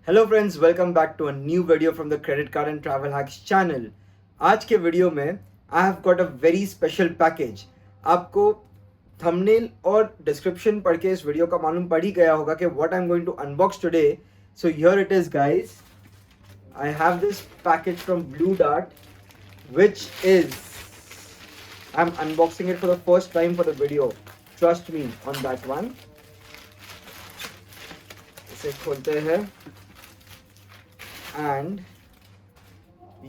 Hello friends, welcome back to a new video from the credit card and travel hacks channel. आज के video में I have got a very special package. आपको thumbnail और description पढ़ के इस video का मालूम पड़ ही गया होगा कि what I am going to unbox today. So here it is guys, I have this package from Blue Dart which is I'm unboxing it for the first time for the video. Trust me on that one. इसे खोलते हैं and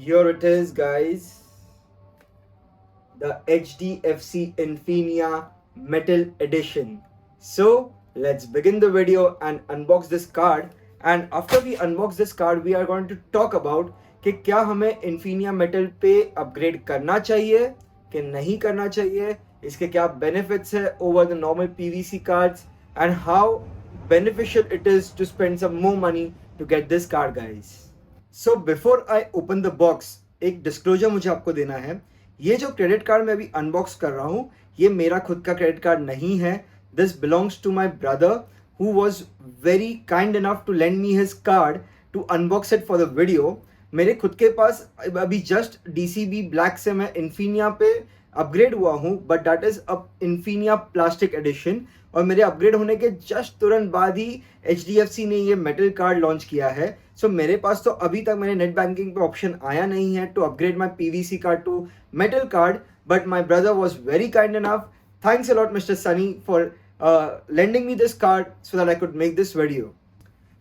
here it is guys, the HDFC INFINIA metal edition. So let's begin the video and unbox this card, and after we unbox this card we are going to talk about कि क्या हमें Infinia metal पे upgrade करना चाहिए कि नहीं करना चाहिए, इसके क्या बेनिफिट्स है over the normal PVC cards, and how beneficial it is to spend some more money to get this card guys. So before I open the box, एक डिस्क्लोजर मुझे आपको देना है। ये जो क्रेडिट कार्ड मैं अभी अनबॉक्स कर रहा हूँ, ये मेरा खुद का क्रेडिट कार्ड नहीं है। This belongs to my brother who was very kind enough to lend me his card to unbox it for the video. मेरे खुद के पास अभी जस्ट DCB ब्लैक से मैं इन्फिनिया पे अपग्रेड हुआ हूँ, बट दैट इज अब इन्फिनिया प्लास्टिक एडिशन, और मेरे अपग्रेड होने के जस्ट तुरंत बाद ही HDFC ने ये मेटल कार्ड लॉन्च किया है। सो मेरे पास तो अभी तक मेरे नेट बैंकिंग पे ऑप्शन आया नहीं है to upgrade my PVC card to metal card, but my brother was very kind enough. Thanks a lot mister Sunny for lending me this card so that I could make this video.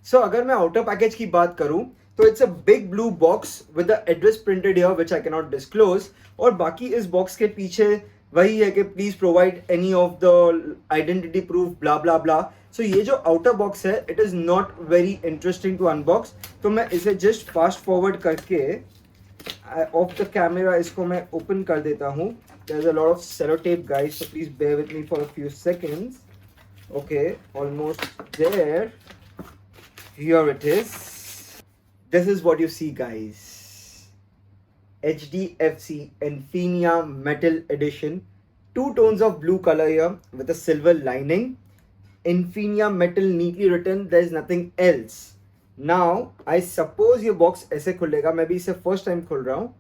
So अगर मैं outer package की बात करूं तो it's a big blue box with the address printed here which I can not disclose, और बाकी इस box के पीछे वही है कि please provide any of the identity proof bla bla bla. So ये जो आउटर बॉक्स है it is not very interesting to unbox, तो मैं इसे जस्ट फास्ट फॉरवर्ड करके ऑफ द कैमरा इसको मैं ओपन कर देता हूँ। There is a lot of sellotape guys, so please bear with me for a few seconds. Okay, almost there. Here it is. This is what you see guys. HDFC INFINIA Metal Edition. Two tones of blue color here with a silver lining. INFINIA Metal neatly written. There is nothing else. Now I suppose ये box ऐसे खुलेगा। मैं भी इसे first time खोल रहा हूँ।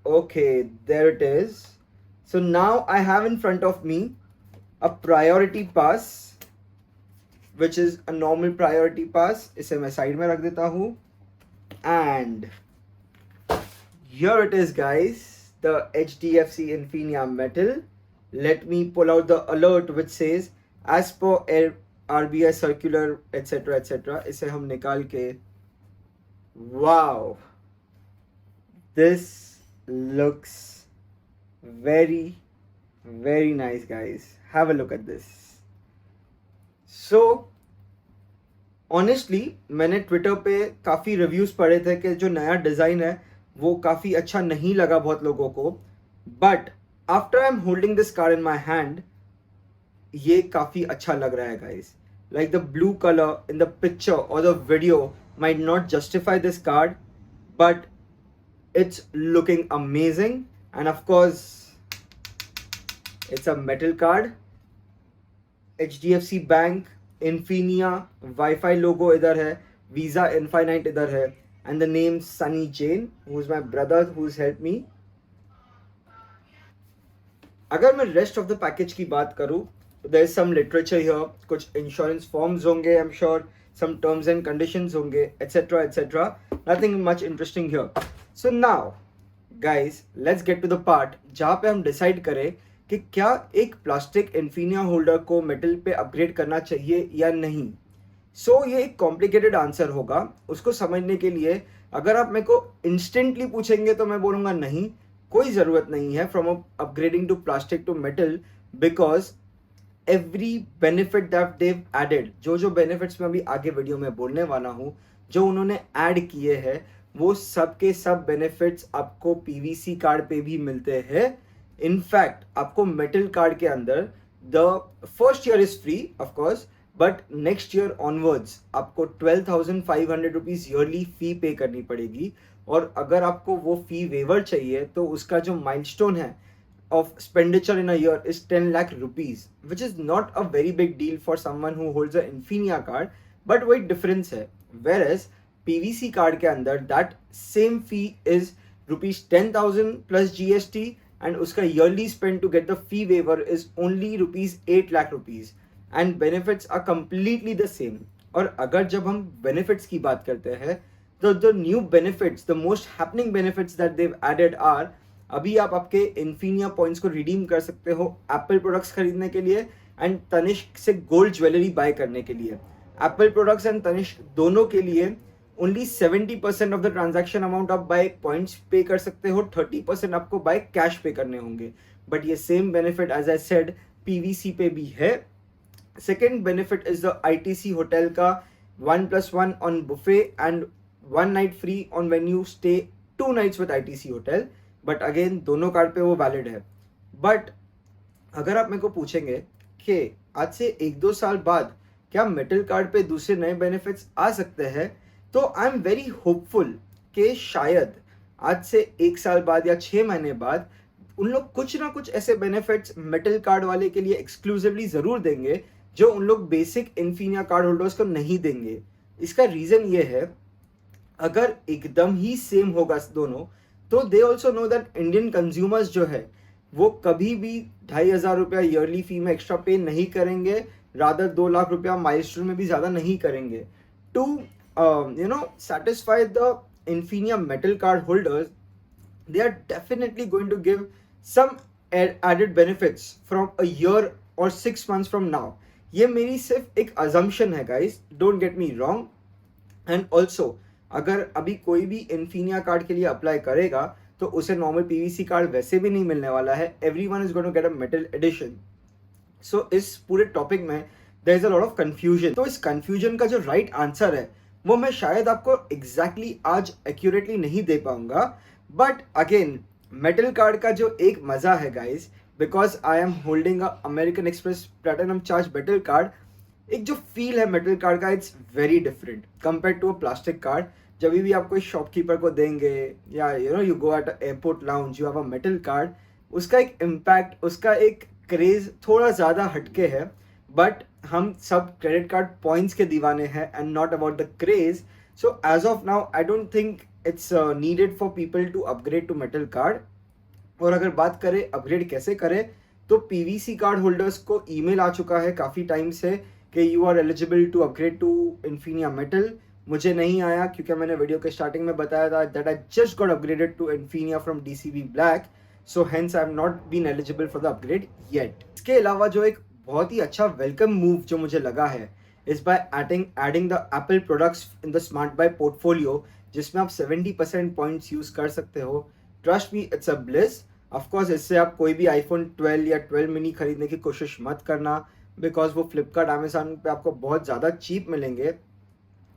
Okay, there it is. So now I have in front of me a priority pass, which is a normal priority pass. इसे मैं साइड में रख देता हूँ, and here it is guys, the HDFC INFINIA metal. Let me pull out the alert which says as per RBI circular etc etc. इसे हम निकाल के, wow, this looks very very nice guys. Have a look at this. So honestly मैंने Twitter पे काफ़ी reviews पढ़े थे कि जो नया डिज़ाइन है वो काफ़ी अच्छा नहीं लगा बहुत लोगों को, but after I am holding this card in my hand ये काफ़ी अच्छा लग रहा है guys. Like the blue colour in the picture और the video might not justify this card, but it's looking amazing, and of course it's a metal card. HDFC bank, Infinia, wifi logo इधर है, visa infinite इधर है, and the name Sunny Jain who is my brother who is help me. अगर मैं rest of the package की बात करूं तो there is some literature here, कुछ इंश्योरेंस फॉर्म्स होंगे, I am sure some terms and conditions होंगे etcetera etcetera. Nothing much interesting here. So now guys let's get to the part जहाँ पे हम डिसाइड करें कि क्या एक प्लास्टिक इन्फिनिया होल्डर को मेटल पे अपग्रेड करना चाहिए या नहीं। सो ये एक कॉम्प्लिकेटेड आंसर होगा। उसको समझने के लिए अगर आप मेरे को इंस्टेंटली पूछेंगे तो मैं बोलूँगा नहीं, कोई ज़रूरत नहीं है from upgrading to plastic to metal, because every benefit that they've added, जो बेनिफिट्स मैं अभी आगे वीडियो में बोलने वाला हूँ, जो उन्होंने ऐड किए हैं वो सब के सब बेनिफिट्स आपको PVC कार्ड पे भी मिलते हैं। इनफैक्ट आपको मेटल कार्ड के अंदर the first year is free of course, but next year onwards आपको 12,500 रुपीज ईयरली फी पे करनी पड़ेगी, और अगर आपको वो फी वेवर चाहिए तो उसका जो माइलस्टोन है of expenditure in a year is 10 lakh rupees, which is not a very big deal for someone who holds an Infinia card, but वही difference है। whereas PVC कार्ड के अंदर that same fee is ₹10,000 plus GST and उसका yearly spend to get the fee waiver is only ₹8 lakh and benefits are completely the same. और अगर जब हम benefits की बात करते हैं तो the new benefits, the most happening benefits that they've added are, अभी आप आपके इन्फिनिया पॉइंट्स को रिडीम कर सकते हो एप्पल प्रोडक्ट्स खरीदने के लिए एंड तनिष्क से गोल्ड ज्वेलरी बाय करने के लिए. एप्पल प्रोडक्ट्स एंड तनिष्क दोनों के लिए only 70% of the transaction amount आप बाय पॉइंट्स पे कर सकते हो, 30% आपको बाय कैश पे करने होंगे. बट ये same benefit as I said PVC पे भी है. Second benefit is the ITC hotel का 1+1 on buffet and 1 night free on when you stay 2 nights with ITC hotel. But again दोनों कार्ड पे वो वैलिड है. बट अगर आप मेरे को पूछेंगे कि आज से 1-2 साल बाद क्या मेटल कार्ड पे दूसरे नए बेनिफिट्स आ सकते हैं, तो आई एम वेरी होपफुल कि शायद आज से 1 साल बाद या 6 महीने बाद उन लोग कुछ ना कुछ ऐसे बेनिफिट्स मेटल कार्ड वाले के लिए एक्सक्लूसिवली ज़रूर देंगे जो उन लोग बेसिक इन्फिनिया कार्ड होल्डर्स को नहीं देंगे. इसका रीज़न ये है, अगर एकदम ही सेम होगा दोनों तो they also know that Indian consumers जो है वो कभी भी 2,500 रुपया ईयरली फी में एक्स्ट्रा पे नहीं करेंगे, रादर 2 लाख रुपया माइलस्टोन में भी ज़्यादा नहीं करेंगे. To satisfy the Infinia metal card holders, they are definitely going to give some added benefits from a year or 6 months from now. ये मेरी सिर्फ एक assumption है guys, don't get me wrong. And also अगर अभी कोई भी Infinia card के लिए अप्लाई करेगा तो उसे नॉर्मल PVC कार्ड वैसे भी नहीं मिलने वाला है. Everyone is going to get a metal edition. So इस पूरे टॉपिक में there is a lot of confusion. तो इस confusion का जो right answer है वो मैं शायद आपको एग्जैक्टली आज एक्यूरेटली नहीं दे पाऊंगा. बट अगेन मेटल कार्ड का जो एक मज़ा है guys, because I am holding a American Express platinum charge metal card, एक जो फील है मेटल कार्ड का it's very different compare to a plastic card. जब भी आप कोई शॉपकीपर को देंगे या you go at airport lounge, you have a metal card, उसका एक इम्पैक्ट, उसका एक क्रेज थोड़ा ज़्यादा हटके है. बट हम सब क्रेडिट कार्ड पॉइंट्स के दीवाने हैं and not about the craze. So as of now I don't think it's needed for people to upgrade to metal card. और अगर बात करें अपग्रेड कैसे करें, तो पीवीसी कार्ड होल्डर्स को ईमेल आ चुका है काफ़ी टाइम से कि you are eligible to upgrade to Infinia metal. मुझे नहीं आया क्योंकि मैंने वीडियो के स्टार्टिंग में बताया था that I just got upgraded to Infinia from DCB black. So hence I have not been eligible for the upgrade yet. इसके अलावा जो एक बहुत ही अच्छा वेलकम मूव जो मुझे लगा है is by adding the Apple products in the smart bye portfolio, जिसमें आप 70% पॉइंट्स यूज कर सकते हो. Trust me, it's a bliss. Of course इससे आप कोई भी iPhone 12 या 12 मिनी खरीदने की कोशिश मत करना, बिकॉज वो फ्लिपकार्ट अमेजॉन पे आपको बहुत ज़्यादा चीप मिलेंगे.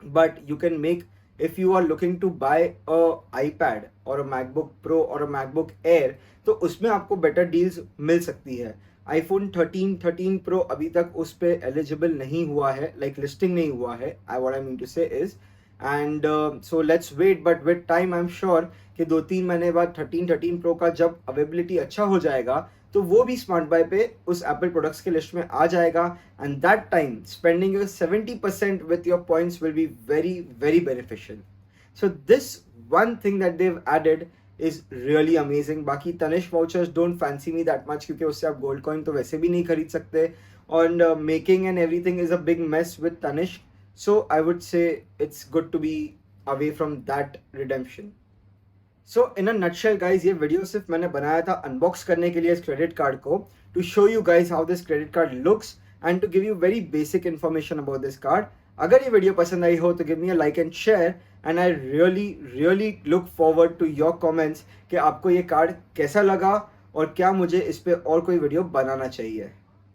But you can make, if you are looking to buy a iPad और अ मैकबुक प्रो और अ मैकबुक एयर, तो उसमें आपको बेटर डील्स मिल सकती है. iPhone 13 Pro अभी तक उस पर एलिजिबल नहीं हुआ है, लाइक लिस्टिंग नहीं हुआ है. What I mean to say is, and so let's wait. But with time I am sure कि 2-3 महीने बाद 13 Pro का जब अवेलेबिलिटी अच्छा हो जाएगा तो वो भी स्मार्ट बाय पे उस एप्पल प्रोडक्ट्स के लिस्ट में आ जाएगा. And that time spending your 70% with your points will be very very beneficial. So this one thing that they've added is really amazing. बाकी Tanishq vouchers don't fancy me that much क्योंकि उससे आप gold coin तो वैसे भी नहीं खरीद सकते, और making and everything is a big mess with Tanishq. So I would say it's good to be away from that redemption. So in a nutshell guys, ये वीडियो सिर्फ मैंने बनाया था अनबॉक्स करने के लिए इस क्रेडिट कार्ड को, to show you guys how this credit card looks and to give you very basic information about this card. अगर ये वीडियो पसंद आई हो तो give me a like and share, and I really look forward to your comments कि आपको ये card कैसा लगा और क्या मुझे इस पे और कोई वीडियो बनाना चाहिए.